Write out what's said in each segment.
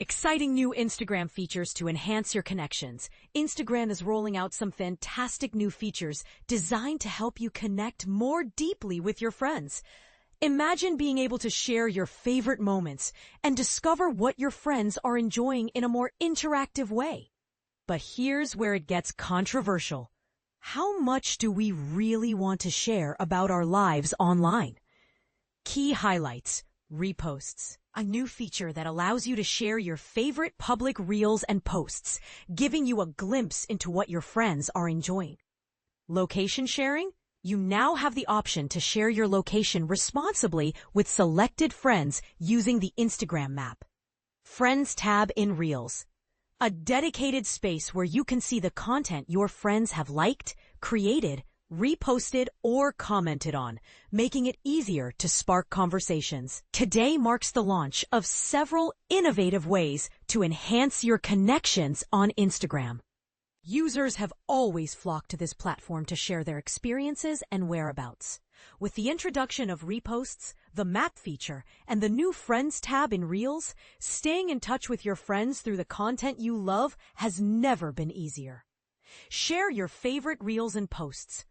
Exciting new Instagram features to enhance your connections. Instagram is rolling out some fantastic new features designed to help you connect more deeply with your friends. Imagine being able to share your favorite moments and discover what your friends are enjoying in a more interactive way. But here's where it gets controversial. How much do we really want to share about our lives online? Key highlights. Reposts. A new feature that allows you to share your favorite public reels and posts, giving you a glimpse into what your friends are enjoying. Location sharing. You now have the option to share your location responsibly with selected friends using the Instagram map. Friends tab in Reels. A dedicated space where you can see the content your friends have liked, created, reposted, or commented on, making it easier to spark conversations. Today marks the launch of several innovative ways to enhance your connections on Instagram. Users have always flocked to this platform to share their experiences and whereabouts. With the introduction of reposts, the map feature, and the new Friends tab in Reels, staying in touch with your friends through the content you love has never been easier. Share your favorite reels and posts.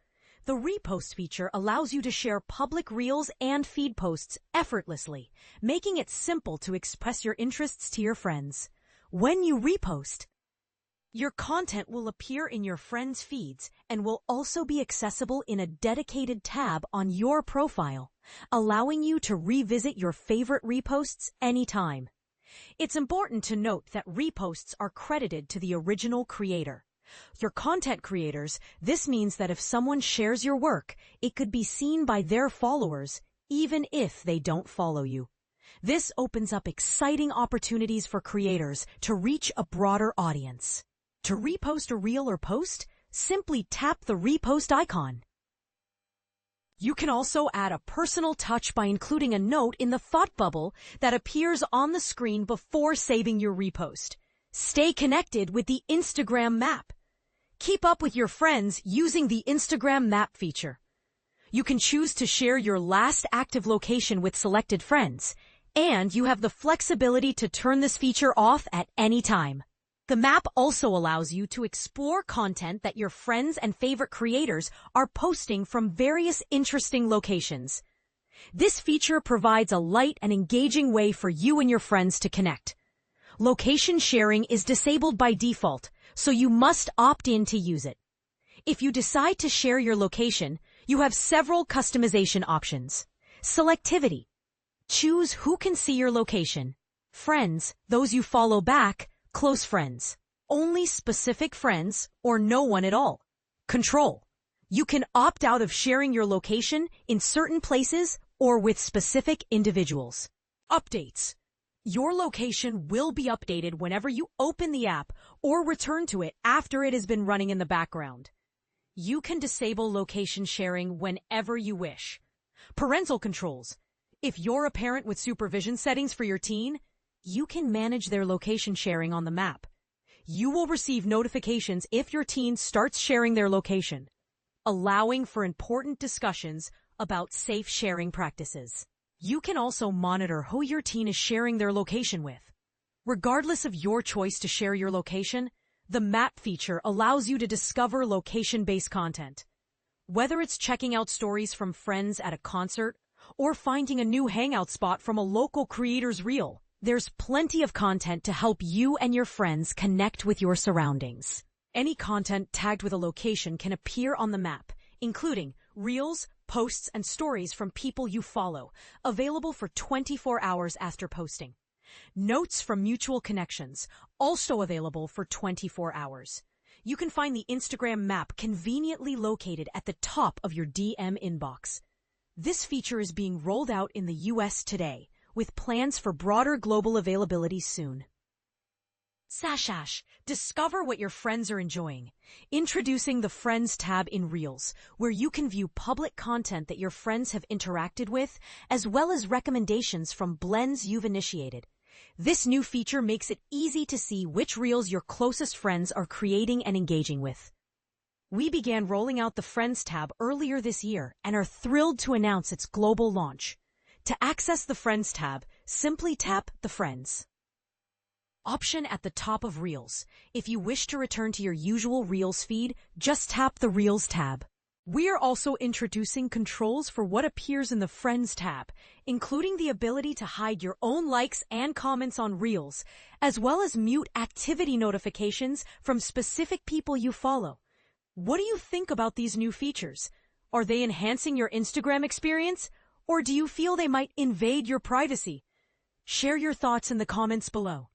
The Repost feature allows you to share public reels and feed posts effortlessly, making it simple to express your interests to your friends. When you repost, your content will appear in your friends' feeds and will also be accessible in a dedicated tab on your profile, allowing you to revisit your favorite reposts anytime. It's important to note that reposts are credited to the original creator. For content creators, this means that if someone shares your work, it could be seen by their followers, even if they don't follow you. This opens up exciting opportunities for creators to reach a broader audience. To repost a reel or post, simply tap the repost icon. You can also add a personal touch by including a note in the thought bubble that appears on the screen before saving your repost. Stay connected with the Instagram map. Keep up with your friends using the Instagram map feature. You can choose to share your last active location with selected friends, and you have the flexibility to turn this feature off at any time. The map also allows you to explore content that your friends and favorite creators are posting from various interesting locations. This feature provides a light and engaging way for you and your friends to connect. Location sharing is disabled by default, so you must opt in to use it. If you decide to share your location, you have several customization options. Selectivity. Choose who can see your location. Friends, those you follow back, close friends. Only specific friends or no one at all. Control. You can opt out of sharing your location in certain places or with specific individuals. Updates. Your location will be updated whenever you open the app or return to it after it has been running in the background. You can disable location sharing whenever you wish. Parental controls. If you're a parent with supervision settings for your teen, you can manage their location sharing on the map. You will receive notifications if your teen starts sharing their location, allowing for important discussions about safe sharing practices. You can also monitor who your teen is sharing their location with. Regardless of your choice to share your location, the map feature allows you to discover location-based content. Whether it's checking out stories from friends at a concert or finding a new hangout spot from a local creator's reel, there's plenty of content to help you and your friends connect with your surroundings. Any content tagged with a location can appear on the map, including reels, posts, and stories from people you follow, available for 24 hours after posting. Notes from mutual connections, also available for 24 hours. You can find the Instagram map conveniently located at the top of your DM inbox. This feature is being rolled out in the US today, with plans for broader global availability soon. Supercharge. Discover what your friends are enjoying. Introducing the Friends tab in Reels, where you can view public content that your friends have interacted with, as well as recommendations from blends you've initiated. This new feature makes it easy to see which reels your closest friends are creating and engaging with. We began rolling out the Friends tab earlier this year and are thrilled to announce its global launch. To access the Friends tab, simply tap the Friends. Option at the top of Reels. If you wish to return to your usual Reels feed, just tap the Reels tab. We are also introducing controls for what appears in the Friends tab, including the ability to hide your own likes and comments on Reels, as well as mute activity notifications from specific people you follow. What do you think about these new features? Are they enhancing your Instagram experience, or do you feel they might invade your privacy? Share your thoughts in the comments below.